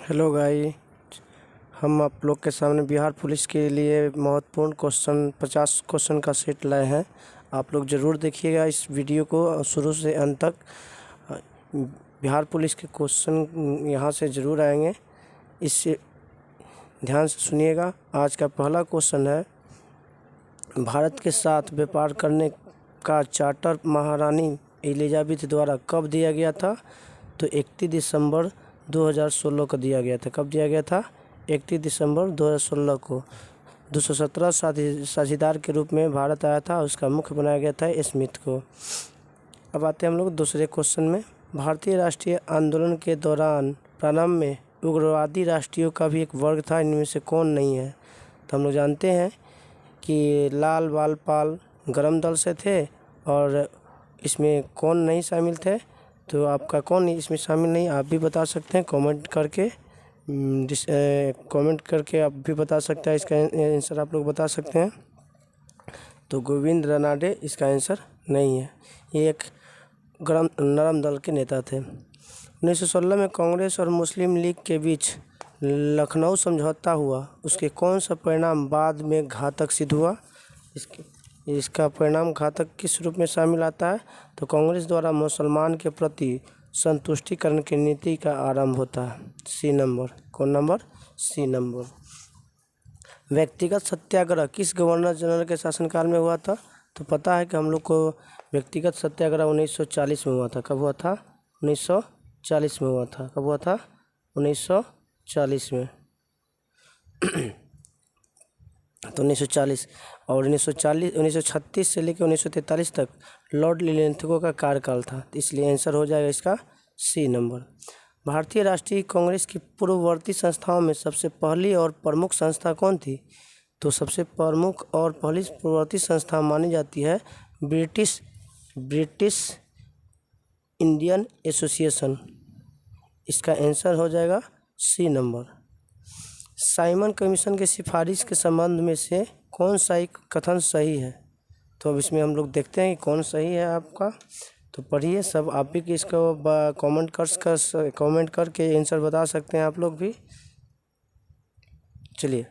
Hello गाई, हम आप लोग के सामने बिहार पुलिस के लिए महत्वपूर्ण क्वेश्चन 50 क्वेश्चन का सेट लाए हैं। आप लोग ज़रूर देखिएगा इस वीडियो को शुरू से अंत तक। बिहार पुलिस के क्वेश्चन यहाँ से ज़रूर आएंगे, इससे ध्यान से सुनिएगा। आज का पहला क्वेश्चन है, भारत के साथ व्यापार करने का चार्टर महारानी एलिजाबेथ द्वारा कब दिया गया था? तो 31 दिसंबर 2016 को दिया गया था। कब दिया गया था? 31 दिसंबर 2016 को। 217 साझेदार के रूप में भारत आया था, उसका मुख्य बनाया गया था स्मिथ को। अब आते हैं हम लोग दूसरे क्वेश्चन में। भारतीय राष्ट्रीय आंदोलन के दौरान प्रारंभ में उग्रवादी राष्ट्रीयों का भी एक वर्ग था, इनमें से कौन नहीं है? तो हम लोग जानते हैं कि लाल बाल पाल गरम दल से थे, और इसमें कौन नहीं शामिल थे? तो आपका कौन इसमें शामिल नहीं, आप भी बता सकते हैं कमेंट करके। कमेंट करके आप भी बता सकते हैं, इसका आंसर आप लोग बता सकते हैं। तो गोविंद रनाडे इसका आंसर नहीं है, ये एक नरम दल के नेता थे। 1916 में कांग्रेस और मुस्लिम लीग के बीच लखनऊ समझौता हुआ, उसके कौन सा परिणाम बाद में घातक सिद्ध हुआ? इसका परिणाम घातक किस रूप में शामिल आता है? तो कांग्रेस द्वारा मुसलमान के प्रति संतुष्टिकरण की नीति का आरंभ होता है। C number. कौन नंबर? C number. व्यक्तिगत सत्याग्रह किस गवर्नर जनरल के शासनकाल में हुआ था? तो पता है कि हम लोग को व्यक्तिगत सत्याग्रह 1940 में हुआ था। कब हुआ था? 1940 में हुआ था। कब हुआ था? 1940 में। तो 1940 और 1936 से लेकर 1943 तक लॉर्ड लिलेंथगो का कार्यकाल था, इसलिए आंसर हो जाएगा इसका सी नंबर। भारतीय राष्ट्रीय कांग्रेस की पूर्ववर्ती संस्थाओं में सबसे पहली और प्रमुख संस्था कौन थी? तो सबसे प्रमुख और पहली पूर्ववर्ती संस्था मानी जाती है ब्रिटिश इंडियन एसोसिएशन। इसका आंसर हो जाएगा सी नंबर। साइमन कमीशन के सिफारिश के संबंध में से कौन सा एक कथन सही है? तो अब इसमें हम लोग देखते हैं कि कौन सही है आपका। तो पढ़िए, सब आप भी इसको कमेंट करके आंसर बता सकते हैं आप लोग भी। चलिए,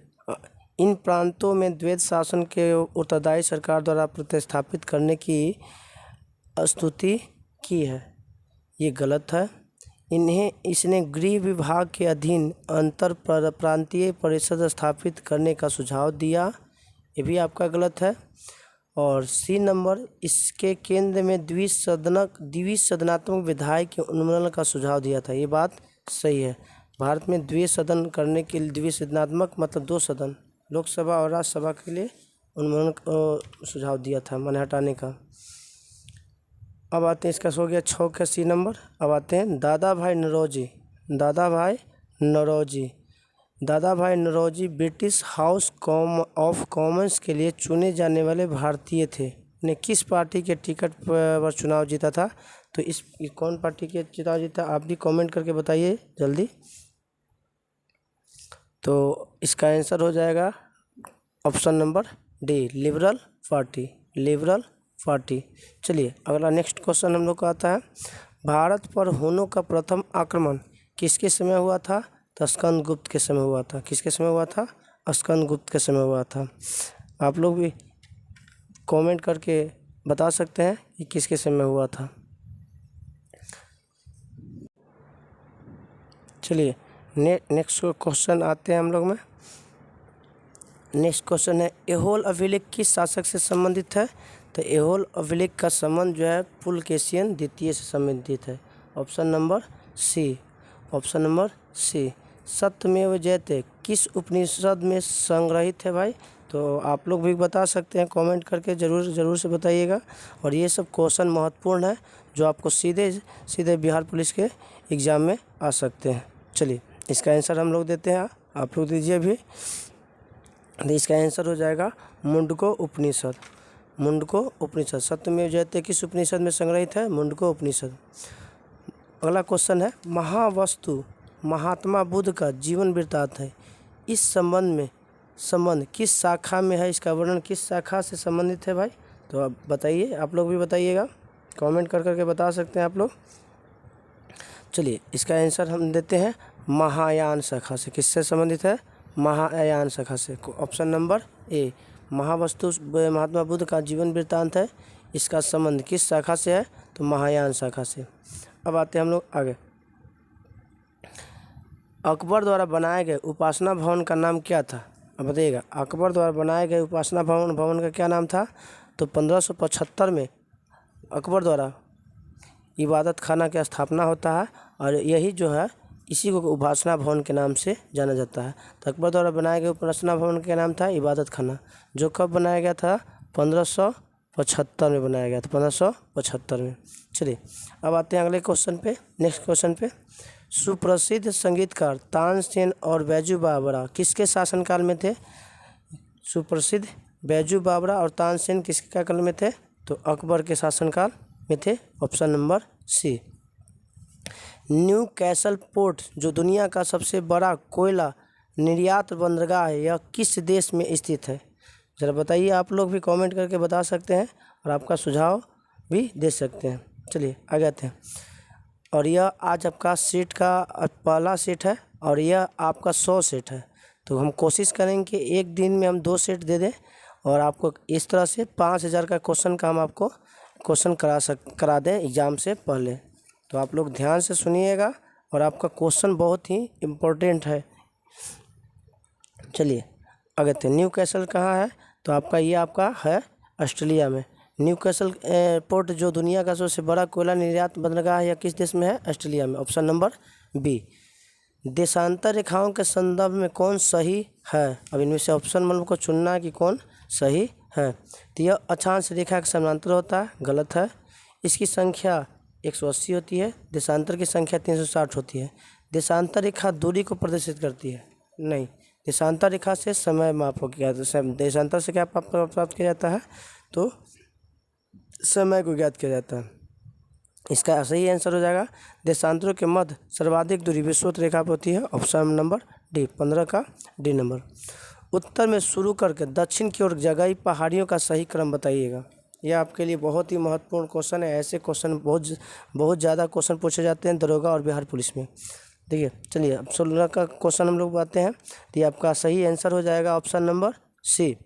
इन प्रांतों में द्वैध शासन के उत्तरदायी सरकार द्वारा प्रतिस्थापित करने की स्तुति की है, ये गलत है। इसने गृह विभाग के अधीन अंतर प्रांतीय परिषद स्थापित करने का सुझाव दिया, ये भी आपका गलत है। और सी नंबर, इसके केंद्र में द्विसदनात्मक विधायक के उन्मूलन का सुझाव दिया था, ये बात सही है। भारत में द्विसदन करने के लिए द्विसदनात्मक मतलब 2 सदन, लोकसभा और राज्यसभा के लिए उन्मूलन सुझाव दिया था, माने हटाने का। अब आते हैं, इसका हो गया 6 का सी नंबर। अब आते हैं Dadabhai Naoroji British House of Commons के लिए चुने जाने वाले भारतीय थे। ने किस पार्टी के टिकट पर चुनाव जीता था? तो इस कौन पार्टी के चुनाव जीता, आप भी कमेंट करके बताइए जल्दी। तो इसका आंसर हो जाएगा option number D, liberal party. चलिए, अगला नेक्स्ट क्वेश्चन हम लोग का आता है, भारत पर हुनों का प्रथम आक्रमण किसके समय हुआ था? तो स्कंदगुप्त के समय हुआ था। किसके समय हुआ था? स्कंदगुप्त के समय हुआ था। आप लोग भी कमेंट करके बता सकते हैं कि किसके समय हुआ था। चलिए, नेक्स्ट क्वेश्चन आते हैं हम लोग में। नेक्स्ट क्वेश्चन है, ऐहोल अभिलेख किस शासक से संबंधित है? तो ऐहोल अभिलेख का संबंध जो है पुलकेशियन द्वितीय से संबंधित है। Option number C. सत्यमेव जयते किस उपनिषद में संग्रहित है भाई? तो आप लोग भी बता सकते हैं, कमेंट करके ज़रूर से बताइएगा। और ये सब क्वेश्चन महत्वपूर्ण है, जो आपको सीधे बिहार पुलिस के एग्ज़ाम में आ सकते हैं। चलिए, इसका आंसर हम लोग देते हैं, आप लोग दीजिए भी। इसका आंसर हो जाएगा मुंडको उपनिषद। सत्यमेव जयते किस उपनिषद में संग्रहित है? मुंडको उपनिषद। अगला क्वेश्चन है, महावस्तु महात्मा बुद्ध का जीवन वृत्तांत है, इस संबंध किस शाखा में है? इसका वर्णन किस शाखा से संबंधित है भाई? तो आप बताइए, आप लोग भी बताइएगा, कमेंट करके बता सकते हैं आप लोग। चलिए इसका आंसर हम देते हैं महायान शाखा से। किससे संबंधित है? महायान शाखा से। Option number A महावस्तु Mahatma Buddha का जीवन वृत्तांत है, इसका संबंध किस शाखा से है? तो महायान शाखा से। अब आते हैं हम लोग आगे। अकबर द्वारा बनाए गए उपासना भवन का नाम क्या था? अब बताइएगा, अकबर द्वारा बनाए गए उपासना भवन का क्या नाम था? तो 1575 में अकबर द्वारा इबादत खाना की स्थापना होता है और यही जो है इसी को उपासना भवन के नाम से जाना जाता है। तो अकबर द्वारा बनाए गए उपासना भवन का नाम था इबादत खाना, जो कब बनाया गया था? 1575 में बनाया गया था, 1575 में। चलिए अब आते हैं अगले क्वेश्चन पे, नेक्स्ट क्वेश्चन पे। सुप्रसिद्ध संगीतकार तानसेन और बैजू बावरा किसके शासनकाल में थे? सुप्रसिद्ध बैजू बावरा और तानसेन किसके काल में थे? तो अकबर के शासनकाल में थे। Option number C. Newcastle port जो दुनिया का सबसे बड़ा कोयला निर्यात बंदरगाह है, यह किस देश में स्थित है? ज़रा बताइए, आप लोग भी कमेंट करके बता सकते हैं और आपका सुझाव भी दे सकते हैं। चलिए आगे आते हैं। और यह आज आपका सेट का पहला सेट है और यह आपका 100 सेट है। तो हम कोशिश करेंगे कि एक दिन में हम 2 सेट दे दें और आपको इस तरह से 5000 का क्वेश्चन का हम आपको क्वेश्चन करा दें एग्ज़ाम से पहले। तो आप लोग ध्यान से सुनिएगा और आपका क्वेश्चन बहुत ही इम्पोर्टेंट है। चलिए आगे थे। न्यू कैसल कहाँ है? तो आपका ये आपका है ऑस्ट्रेलिया में। न्यू कैसल पोर्ट जो दुनिया का सबसे बड़ा कोयला निर्यात बंदरगाह है, या किस देश में है? ऑस्ट्रेलिया में। Option number B. देशांतर रेखाओं के संदर्भ में कौन सही है? अब इनमें से ऑप्शन मतलब को चुनना है कि कौन सही है। तो यह अक्षांश रेखा के समानांतर होता है, गलत है। इसकी संख्या 180 होती है, देशांतर की संख्या 360 होती है। देशांतर रेखा दूरी को प्रदर्शित करती है, नहीं। देशांतर रेखा से समय माप हो गया, देशांतर से क्या प्राप्त किया जाता है? तो समय को ज्ञात किया जाता है। इसका सही आंसर हो जाएगा देशांतरों के मध्य सर्वाधिक दूरी विषुवत रेखा पर होती है। ऑप्शन नंबर डी, 15 का डी नंबर। उत्तर में शुरू करके दक्षिण की ओर जगही पहाड़ियों का सही क्रम बताइएगा। यह आपके लिए बहुत ही महत्वपूर्ण क्वेश्चन है। ऐसे क्वेश्चन बहुत ज़्यादा क्वेश्चन पूछे जाते हैं दरोगा और बिहार पुलिस में। देखिए चलिए अब 16 का क्वेश्चन हम लोग बातें हैं। तो ये आपका सही आंसर हो जाएगा ऑप्शन नंबर सी।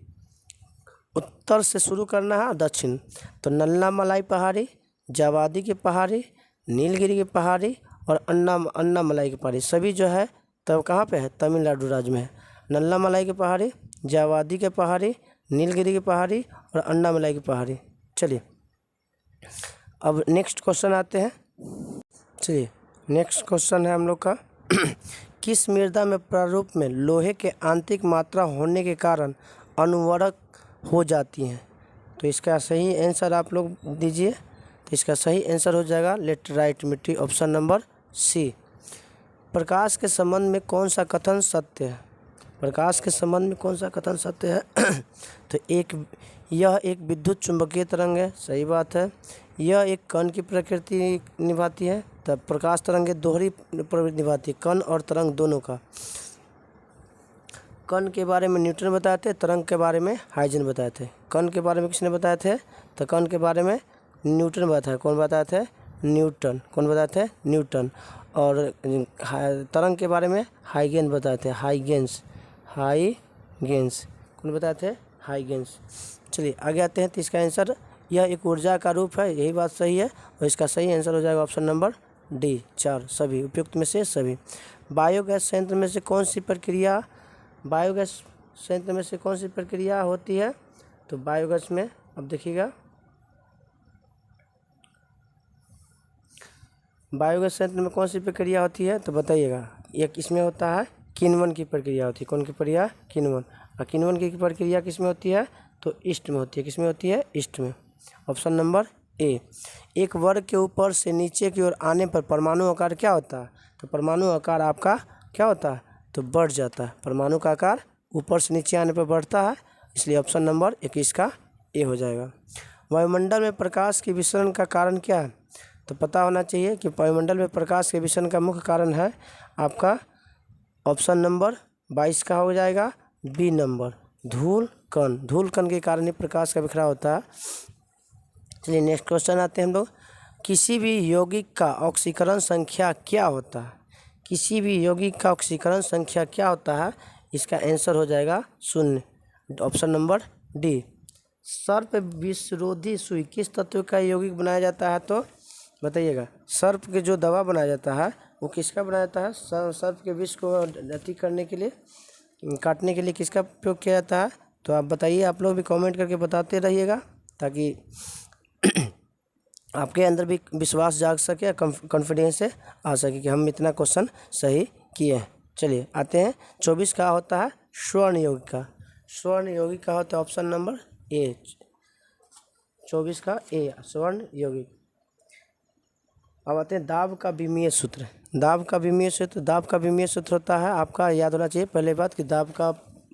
उत्तर से शुरू करना है दक्षिण, तो नल्लामलाई पहाड़ी, जावादी की पहाड़ी, नीलगिरी की पहाड़ी और अन्नामलाई की पहाड़ी सभी जो है तब कहाँ पे है? तमिलनाडु राज्य में है। नल्लामलाई की पहाड़ी, जावादी की पहाड़ी, नीलगिरी की पहाड़ी और अन्नामलाई की पहाड़ी। चलिए अब नेक्स्ट क्वेश्चन आते हैं। चलिए नेक्स्ट क्वेश्चन है हम लोग का किस मृदा में प्रारूप में लोहे के आंतरिक मात्रा होने के कारण अनुवर्तक हो जाती हैं? तो इसका सही आंसर आप लोग दीजिए। तो इसका सही आंसर हो जाएगा लेटराइट मिट्टी, ऑप्शन नंबर सी। प्रकाश के संबंध में कौन सा कथन सत्य है? प्रकाश के संबंध में कौन सा कथन सत्य है? तो यह एक विद्युत चुंबकीय तरंग है, सही बात है। यह एक कण की प्रकृति निभाती है, तब प्रकाश तरंगें दोहरी प्रवृत्ति निभाती है, कण और तरंग दोनों का। कण के बारे में न्यूटन बताए थे, तरंग के बारे में हाइजेन बताए थे। कण के बारे में किसने बताए थे? तो कण के बारे में न्यूटन बताया। कौन बताए थे? न्यूटन। कौन बताए थे? न्यूटन। और तरंग के बारे में हाइगेन बताए थे, हाइगेंस। कौन बताए थे? हाइगेंस। चलिए आगे आते हैं। तो इसका आंसर यह एक ऊर्जा का रूप है, यही बात सही है और इसका सही आंसर हो जाएगा ऑप्शन नंबर डी, 4 सभी उपयुक्त में से सभी। बायोगैस संयंत्र में से कौन सी प्रक्रिया होती है? तो बायोगैस में अब देखिएगा, बायोगैस संयंत्र में कौन सी प्रक्रिया होती है? तो बताइएगा। एक इसमें होता है किण्वन की प्रक्रिया होती है। कौन की प्रक्रिया? किण्वन। और किण्वन की प्रक्रिया किस में होती है? तो ईस्ट में होती है। किस में होती है? ईस्ट में। Option number A. एक वर्ग के ऊपर से नीचे की ओर आने पर परमाणु आकार क्या होता है? तो परमाणु आकार आपका क्या होता है? तो बढ़ जाता है। परमाणु का आकार ऊपर से नीचे आने पर बढ़ता है, इसलिए ऑप्शन नंबर 21 का ए हो जाएगा। वायुमंडल में प्रकाश के विसरण का कारण क्या है? तो पता होना चाहिए कि वायुमंडल में प्रकाश के विसरण का मुख्य कारण है आपका ऑप्शन नंबर 22 का हो जाएगा बी नंबर, धूल कण। धूल कण के कारण ही प्रकाश का बिखराव होता है। चलिए नेक्स्ट क्वेश्चन आते हैं हम लोग। किसी भी यौगिक का ऑक्सीकरण संख्या क्या होता है? किसी भी यौगिक का ऑक्सीकरण संख्या क्या होता है? इसका आंसर हो जाएगा 0, ऑप्शन नंबर डी। सर्प विषरोधी सुई किस तत्व का यौगिक बनाया जाता है? तो बताइएगा। सर्प के जो दवा बनाया जाता है वो किसका बनाया जाता है? सर्प के विष को अति करने के लिए, काटने के लिए किसका उपयोग किया जाता है? तो आप बताइए, आप लोग भी कमेंट करके बताते रहिएगा ताकि आपके अंदर भी विश्वास जाग सके, कॉन्फिडेंस से आ सके कि हम इतना क्वेश्चन सही किए हैं। चलिए आते हैं 24 का होता है स्वर्ण यौगिक का। स्वर्ण यौगिक का होता है ऑप्शन नंबर ए, 24 का ए स्वर्ण यौगिक। अब आते हैं दाब का विमीय सूत्र। दाब का विमीय सूत्र होता है, आपका याद होना चाहिए पहले बात कि दाब का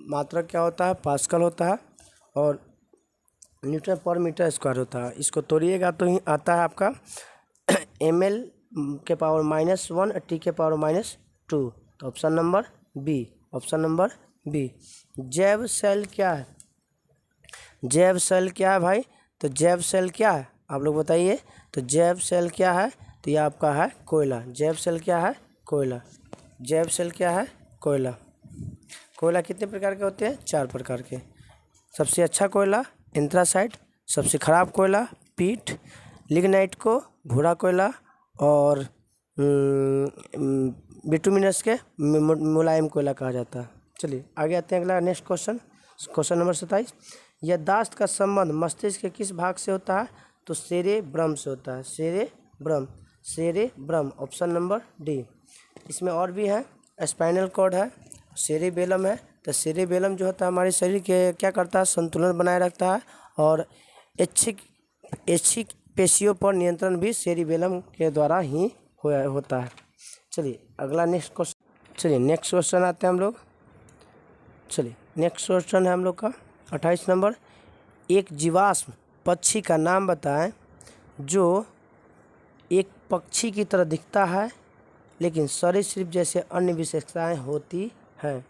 मात्रक क्या होता है? पास्कल होता है और न्यूटन पर मीटर स्क्वायर होता है। इसको तोड़िएगा तो ही आता है आपका ml के पावर -1 t के पावर -2। तो option number B, option number B. जैव सेल क्या है? जैव सेल क्या है भाई? तो जैव सेल क्या है आप लोग बताइए। तो जैव सेल क्या है? तो ये आपका है कोयला। जैव सेल क्या है? कोयला। जैव सेल क्या है? कोयला। कोयला कितने प्रकार के होते हैं? 4 प्रकार के। सबसे अच्छा कोयला एंथ्रासाइट, सबसे खराब कोयला पीट, लिग्नाइट को भूरा कोयला और बिटुमिनस के मुलायम कोयला कहा जाता है। चलिए आगे आते हैं अगला नेक्स्ट क्वेश्चन, क्वेश्चन नंबर 27। याददाश्त का संबंध मस्तिष्क के किस भाग से होता है? तो सेरेब्रम से होता है। Cerebrum, cerebrum, option number D. इसमें और भी है, स्पाइनल कॉर्ड है, सेरेबेलम है। तो सेरेबेलम जो होता है हमारे शरीर के क्या करता है? संतुलन बनाए रखता है और ऐच्छिक पेशियों पर नियंत्रण भी सेरेबेलम के द्वारा ही होता है। चलिए अगला नेक्स्ट क्वेश्चन, चलिए नेक्स्ट क्वेश्चन आते हैं हम लोग। चलिए नेक्स्ट क्वेश्चन है हम लोग का 28 नंबर। एक जीवाश्म पक्षी का नाम बताएं जो एक पक्षी की तरह दिखता है लेकिन सरीसृप जैसे अन्य विशेषताएं होती हैं।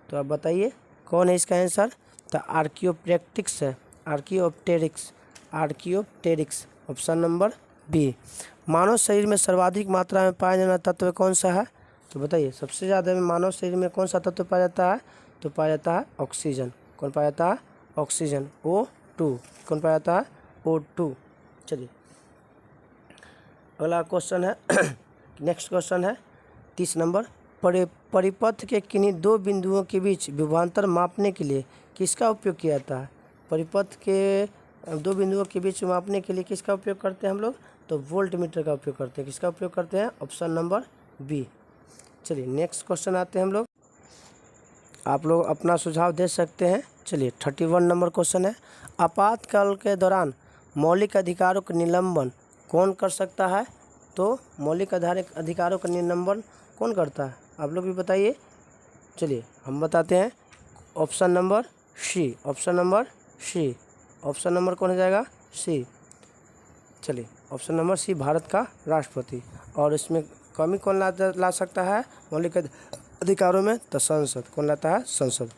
तो आप बताइए कौन है इसका आंसर? तो आर्कियोप्टेरिक्स है, archaeopteryx, archaeopteryx, option number b. मानव शरीर में सर्वाधिक मात्रा में पाया जाने वाला तत्व कौन सा है? तो बताइए सबसे ज़्यादा में मानव शरीर में कौन सा तत्व पाया जाता है? तो पाया जाता है ऑक्सीजन। कौन पाया जाता है? Oxygen, O2। कौन पाया जाता है? O2। चलिए अगला क्वेश्चन है नेक्स्ट क्वेश्चन है 30 नंबर। परिपथ के किन्हीं 2 बिंदुओं के बीच विभवांतर मापने के लिए किसका उपयोग किया जाता है? परिपथ के 2 बिंदुओं के बीच मापने के लिए किसका उपयोग करते हैं हम लोग? तो वोल्ट मीटर का उपयोग करते हैं। किसका उपयोग करते हैं? Option number B. चलिए नेक्स्ट क्वेश्चन आते हैं हम लोग, आप लोग अपना सुझाव दे सकते हैं। चलिए 31 नंबर क्वेश्चन है। आपातकाल के दौरान मौलिक अधिकारों का निलंबन कौन कर सकता है? तो मौलिक अधिकारों का निलंबन कौन करता है? आप लोग भी बताइए। चलिए हम बताते हैं, option number C, option number C, option number कौन हो जाएगा? सी। चलिए ऑप्शन नंबर सी, भारत का राष्ट्रपति। और इसमें कमी कौन ला सकता है मौलिक अधिकारों में? तो संसद। कौन लाता है? संसद।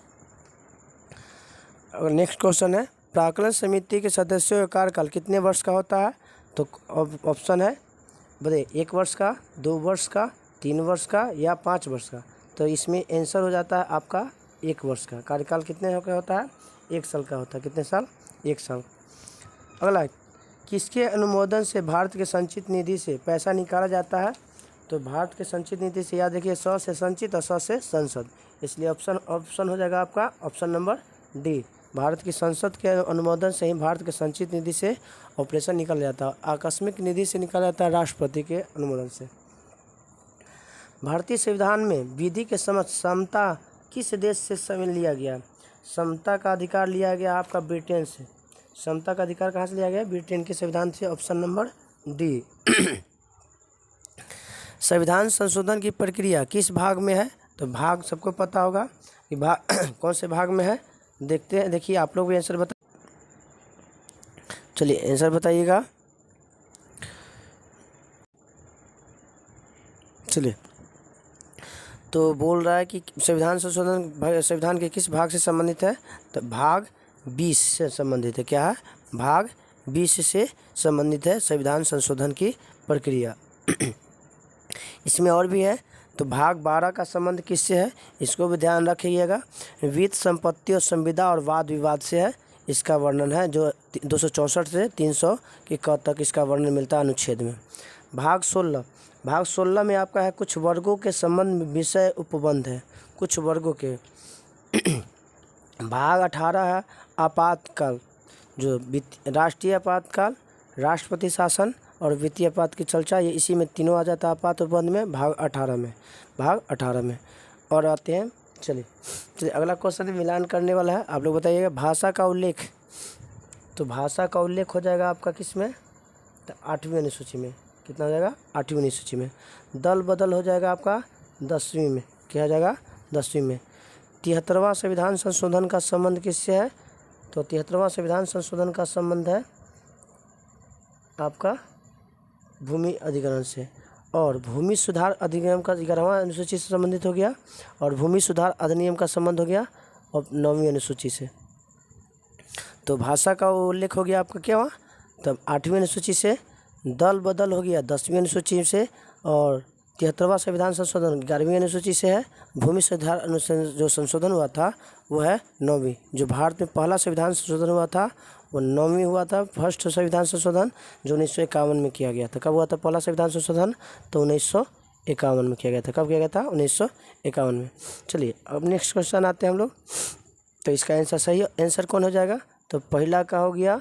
और नेक्स्ट क्वेश्चन है, प्राक्कलन समिति के सदस्यों का कार्यकाल कितने वर्ष का होता है? तो ऑप्शन है बताइए, 1 वर्ष का, 2 वर्ष का, 3 वर्ष का या 5 वर्ष का? तो इसमें आंसर हो जाता है आपका 1 वर्ष का। कार्यकाल कितने का होता है? 1 साल का होता है। कितने साल? 1 साल। अगला, किसके अनुमोदन से भारत के संचित निधि से पैसा निकाला जाता है? तो भारत के संचित निधि से याद रखिए 100 से संचित और 100 से संसद, इसलिए ऑप्शन हो जाएगा आपका ऑप्शन नंबर डी। भारत की संसद के अनुमोदन से ही भारत के संचित निधि से ऑपरेशन निकाला जाता है। आकस्मिक निधि से निकाला जाता है राष्ट्रपति के अनुमोदन से। भारतीय संविधान में विधि के समक्ष समता किस देश से शामिल लिया गया? समता का अधिकार लिया गया आपका ब्रिटेन से। समता का अधिकार कहाँ से लिया गया? ब्रिटेन के संविधान से, ऑप्शन नंबर डी। संविधान संशोधन की प्रक्रिया किस भाग में है? तो भाग सबको पता होगा कि भाग कौन से भाग में है। देखते हैं, देखिए आप लोग भी आंसर बता, चलिए आंसर बताइएगा। चलिए तो बोल रहा है कि संविधान संशोधन संविधान के किस भाग से संबंधित है? तो भाग 20 से संबंधित है। क्या है? भाग 20 से संबंधित है संविधान संशोधन की प्रक्रिया। इसमें और भी है। तो भाग 12 का संबंध किससे है, इसको भी ध्यान रखिएगा। वित्त, संपत्ति और संविदा और वाद विवाद से है, इसका वर्णन है जो 264 से 300 की क तक इसका वर्णन मिलता है अनुच्छेद में। भाग 16 में आपका है कुछ वर्गों के संबंध में विषय उपबंध है, कुछ वर्गों के। भाग 18 है आपातकाल, जो राष्ट्रीय आपातकाल, राष्ट्रपति शासन और वित्तीय आपात की चर्चा, ये इसी में तीनों आ जाता है आपात उपबंध में, भाग 18 में। और आते हैं, चलिए अगला क्वेश्चन मिलान करने वाला है। आप लोग बताइएगा भाषा का उल्लेख। तो भाषा का उल्लेख हो जाएगा आपका किस में, तो 8वीं अनुसूची में। कितना हो जाएगा, 8वीं अनुसूची में। दल बदल हो जाएगा आपका 10वीं में। क्या हो जाएगा, 10वीं में। 73वां संविधान संशोधन का संबंध किससे है, तो 73वां संविधान संशोधन का संबंध है आपका भूमि अधिग्रहण से। और भूमि सुधार अधिनियम का 11वां अनुसूची से संबंधित हो गया, और भूमि सुधार अधिनियम का संबंध हो गया और 9वीं अनुसूची से। तो भाषा का उल्लेख हो गया आपका क्या हुआ, तब 8वीं अनुसूची से। दल बदल हो गया 10वीं अनुसूची से, और 73वां संविधान संशोधन 11वीं अनुसूची से है। भूमि सुधार जो संशोधन हुआ था वो है 9वीं। जो भारत में पहला संविधान संशोधन हुआ था वो 9वीं हुआ था, फर्स्ट संविधान संशोधन जो 1951 में किया गया था। कब हुआ था पहला संविधान संशोधन, तो 1951 में किया गया था। कब किया गया था, 1951 में। चलिए अब नेक्स्ट क्वेश्चन आते हैं हम लोग। तो इसका आंसर सही आंसर कौन हो जाएगा, तो पहला का हो गया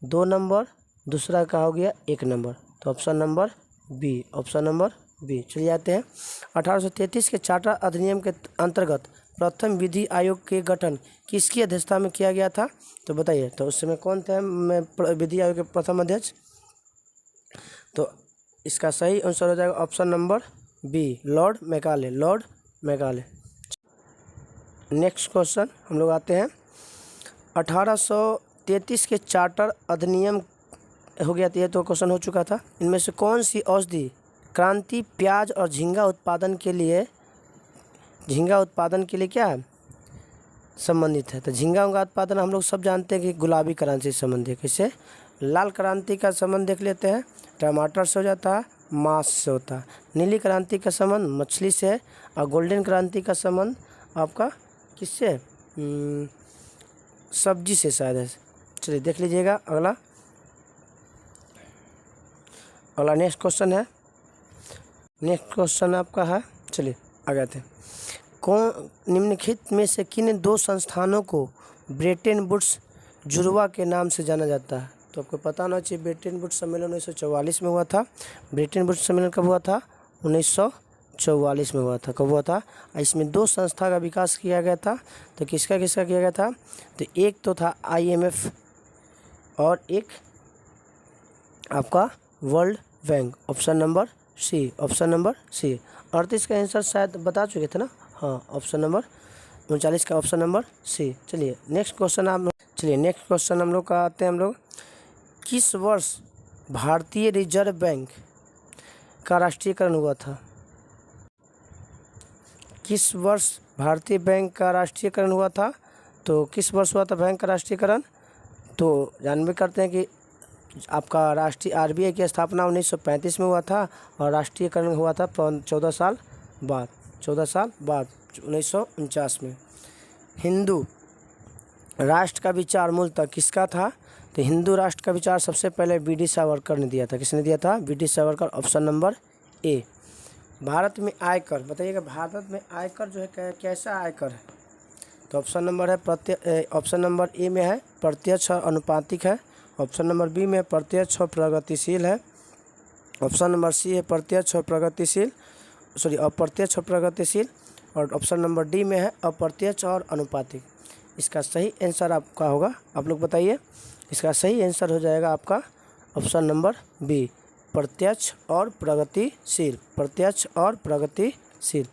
2 नंबर, दूसरा का हो गया 1 नंबर। तो option number B, option number B. चलिए आते हैं 1833 के चार्टर अधिनियम के अंतर्गत प्रथम विधि आयोग के गठन किसकी अध्यक्षता में किया गया था, तो बताइए। तो उस समय कौन थे विधि आयोग के प्रथम अध्यक्ष, तो इसका सही आंसर हो जाएगा option number B, Lord Macaulay, Lord Macaulay. Next question हम लोग आते हैं 1833 के चार्टर अधिनियम हो गया, ये तो क्वेश्चन हो चुका था। इनमें से कौन सी औषधि क्रांति प्याज और झींगा उत्पादन के लिए क्या है, संबंधित है। तो झींगा का उत्पादन हम लोग सब जानते हैं कि गुलाबी क्रांति से संबंधित है। किससे, लाल क्रांति का संबंध देख लेते हैं, टमाटर से हो जाता है, मांस से होता है। नीली क्रांति का संबंध मछली से है, और गोल्डन क्रांति का संबंध आपका किससे, सब्जी से शायद है। चलिए देख लीजिएगा अगला नेक्स्ट क्वेश्चन है। नेक्स्ट क्वेश्चन आपका है, चलिए आगे आते हैं। कौन निम्नलिखित में से किन 2 संस्थानों को ब्रेटन वुड्स जुड़वा के नाम से जाना जाता है, तो आपको पता होना चाहिए। ब्रेटन वुड्स सम्मेलन 1944 में हुआ था। ब्रेटन वुड्स सम्मेलन कब हुआ था, 1944 में हुआ था। कब हुआ था, इसमें 2 संस्था का विकास किया गया था। तो किसका किया गया था, तो एक तो था IMF और एक आपका world bank. Option number C, option number C. 38 का आंसर शायद बता चुके थे ना, हाँ ऑप्शन नंबर 39 का ऑप्शन नंबर सी। चलिए नेक्स्ट क्वेश्चन हम लोग का आते हैं। हम लोग किस वर्ष भारतीय रिजर्व बैंक का राष्ट्रीयकरण हुआ था, किस वर्ष भारतीय बैंक का राष्ट्रीयकरण हुआ था, तो किस वर्ष हुआ था बैंक का राष्ट्रीयकरण, तो जानबे करते हैं कि आपका राष्ट्रीय RBI की स्थापना 1935 में हुआ था, और राष्ट्रीयकरण हुआ था 14 साल बाद 1949 में। हिंदू राष्ट्र का विचार मूलतः किसका था, तो हिंदू राष्ट्र का विचार सबसे पहले BD सावरकर ने दिया था। किसने दिया था, BD Savarkar. Option number A. Bharat में आयकर, बताइएगा भारत में आयकर जो है कैसा आयकर है, तो ऑप्शन नंबर है ऑप्शन नंबर ए में है प्रत्यक्ष और अनुपातिक है। ऑप्शन नंबर बी में प्रत्यक्ष और प्रगतिशील है। ऑप्शन नंबर सी है प्रत्यक्ष और प्रगतिशील, अप्रत्यक्ष और प्रगतिशील। और ऑप्शन नंबर डी में है अप्रत्यक्ष और अनुपातिक। इसका सही आंसर आपका होगा, आप लोग बताइए। इसका सही आंसर हो जाएगा आपका ऑप्शन नंबर बी, प्रत्यक्ष और प्रगतिशील, प्रत्यक्ष और प्रगतिशील।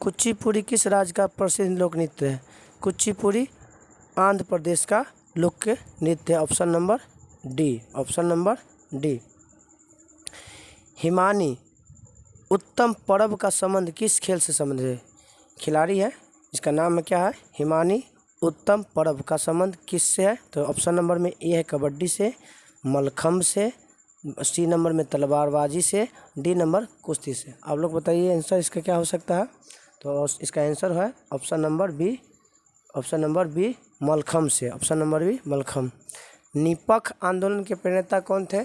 कुचिपुड़ी किस राज्य का प्रसिद्ध लोक नृत्य है, कुचिपुड़ी आंध्र प्रदेश का लोक नृत्य है। Option number D, option number D. Himani उत्तम पर्व का संबंध किस खेल से संबंधित है, खिलाड़ी है, इसका नाम है क्या है, हिमानी उत्तम पर्व का संबंध किससे है, तो ऑप्शन नंबर में ए है कबड्डी से, मलखम्ब से, सी नंबर में तलवारबाजी से, डी नंबर कुश्ती से। आप लोग बताइए आंसर इसका क्या हो सकता है। तो इसका आंसर है ऑप्शन नंबर बी मलखम्ब से, ऑप्शन नंबर बी मलखम्ब। निपख आंदोलन के प्रणेता कौन थे।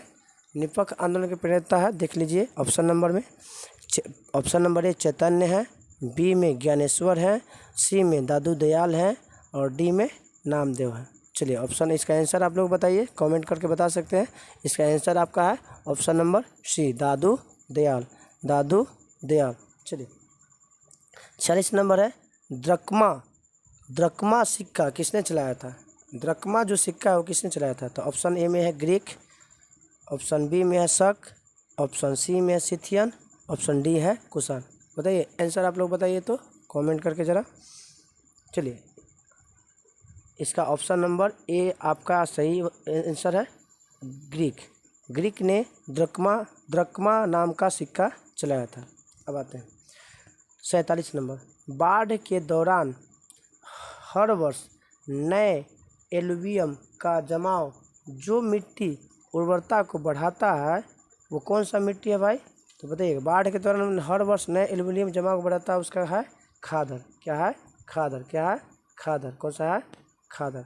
निपख आंदोलन के प्रणेता है, देख लीजिए ऑप्शन नंबर में, ऑप्शन नंबर ए चैतन्य है, बी में ज्ञानेश्वर है, सी में दादू दयाल है और डी में नामदेव है। चलिए ऑप्शन, इसका आंसर आप लोग बताइए, कमेंट करके बता सकते हैं। इसका आंसर आपका है ऑप्शन नंबर सी दादू दयाल। चलिए 46 नंबर है द्रकमा सिक्का किसने चलाया था। द्रकमा जो सिक्का है वो किसने चलाया था। तो ऑप्शन ए में है ग्रीक, ऑप्शन बी में है शक, ऑप्शन सी में है सिथियन, ऑप्शन डी है कुषाण। बताइए आंसर आप लोग बताइए तो कमेंट करके ज़रा। चलिए इसका ऑप्शन नंबर ए आपका सही आंसर है ग्रीक ने द्रकमा नाम का सिक्का चलाया था। अब आते हैं 47 नंबर, बाढ़ के दौरान हर वर्ष नए एलुवियम का जमाव जो मिट्टी उर्वरता को बढ़ाता है वो कौन सा मिट्टी है भाई। तो बताइए बाढ़ के दौरान हर वर्ष नए एल्यूमिनियम जमा को बढ़ाता है, उसका है खादर। क्या है खादर। कौन सा है खादर।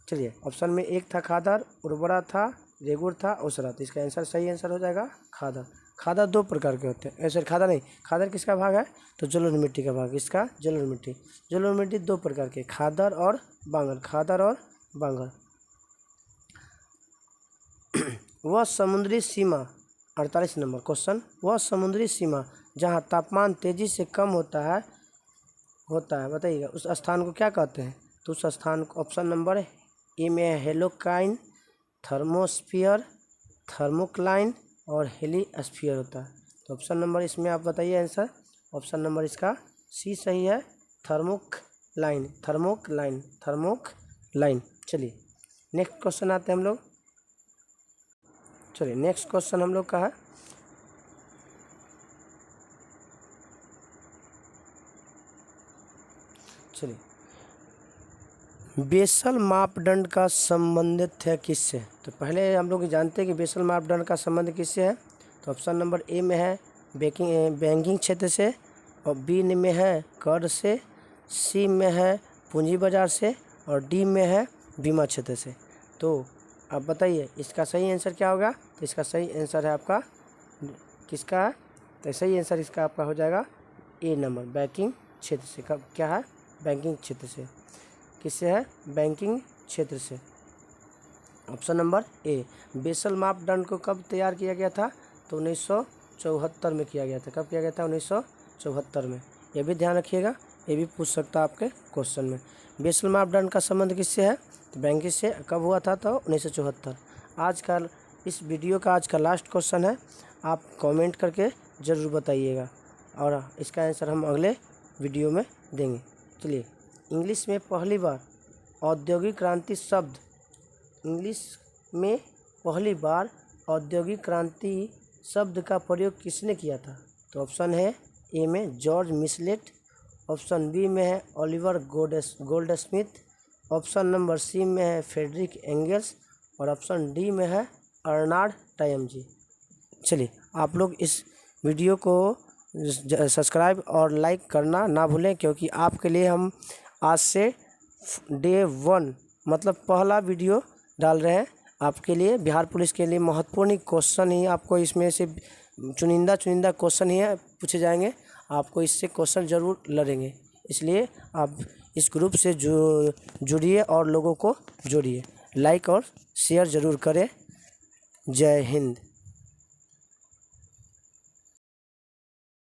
चलिए ऑप्शन में एक था खादर, उर्वरा था, रेगुर था, ओसरा। तो इसका आंसर सही आंसर हो जाएगा खादर। दो प्रकार के होते हैं, ऐसे खादर किसका भाग है। तो जलोढ़ मिट्टी का भाग, इसका जलोढ़ मिट्टी दो प्रकार के, खादर और बांगर। वह समुद्री सीमा, 48 नंबर क्वेश्चन, वह समुद्री सीमा जहाँ तापमान तेजी से कम होता है बताइएगा उस स्थान को क्या कहते हैं। तो उस स्थान को ऑप्शन नंबर ए में है हेलोकाइन, थर्मोस्फियर, थर्मोक्लाइन और हेलीस्फीयर होता है। तो ऑप्शन नंबर इसमें आप बताइए आंसर। ऑप्शन नंबर इसका सी सही है, थर्मोक्लाइन। चलिए नेक्स्ट क्वेश्चन आते हैं हम लोग। चलिए नेक्स्ट क्वेश्चन हम लोग का है बेसल मापदंड का संबंधित है किससे। तो पहले हम लोग जानते हैं कि बेसल मापदंड का संबंध किससे है। तो ऑप्शन नंबर ए में है बैंकिंग क्षेत्र से, और बी में है कर से, सी में है पूंजी बाजार से और डी में है बीमा क्षेत्र से। तो आप बताइए इसका सही आंसर क्या होगा। तो इसका सही आंसर है आपका किसका है। तो सही आंसर इसका आपका हो जाएगा ए नंबर, बैंकिंग क्षेत्र से। कब क्या है बैंकिंग क्षेत्र से, किससे है बैंकिंग क्षेत्र से। Option number A. बेसल मापदंड को कब तैयार किया गया था। तो 1974 में किया गया था। कब किया गया था 1974 में। ये भी ध्यान रखिएगा, ये भी पूछ सकता है आपके क्वेश्चन में। बेसल मापदंड का संबंध किससे है। तो बैंकिंग से। कब हुआ था तो 1974। आज का इस वीडियो का आज का लास्ट क्वेश्चन है, आप कमेंट करके ज़रूर बताइएगा और इसका आंसर हम अगले वीडियो में देंगे। चलिए इंग्लिश में पहली बार औद्योगिक क्रांति शब्द, इंग्लिश में पहली बार औद्योगिक क्रांति शब्द का प्रयोग किसने किया था। तो ऑप्शन है ए में जॉर्ज मिशेलेट, ऑप्शन बी में है Oliver Goldsmith, option number C में है फ्रेडरिक एंगल्स और ऑप्शन डी में है अर्नाल्ड टायमजी। चलिए आप लोग इस वीडियो को सब्सक्राइब और लाइक करना ना भूलें, क्योंकि आपके लिए हम आज से डे 1 मतलब पहला वीडियो डाल रहे हैं। आपके लिए बिहार पुलिस के लिए महत्वपूर्ण क्वेश्चन ही आपको इसमें से चुनिंदा क्वेश्चन ही पूछे जाएंगे। आपको इससे क्वेश्चन ज़रूर लड़ेंगे, इसलिए आप इस ग्रुप से जुड़िए और लोगों को जोड़िए। लाइक और शेयर ज़रूर करें। जय हिंद।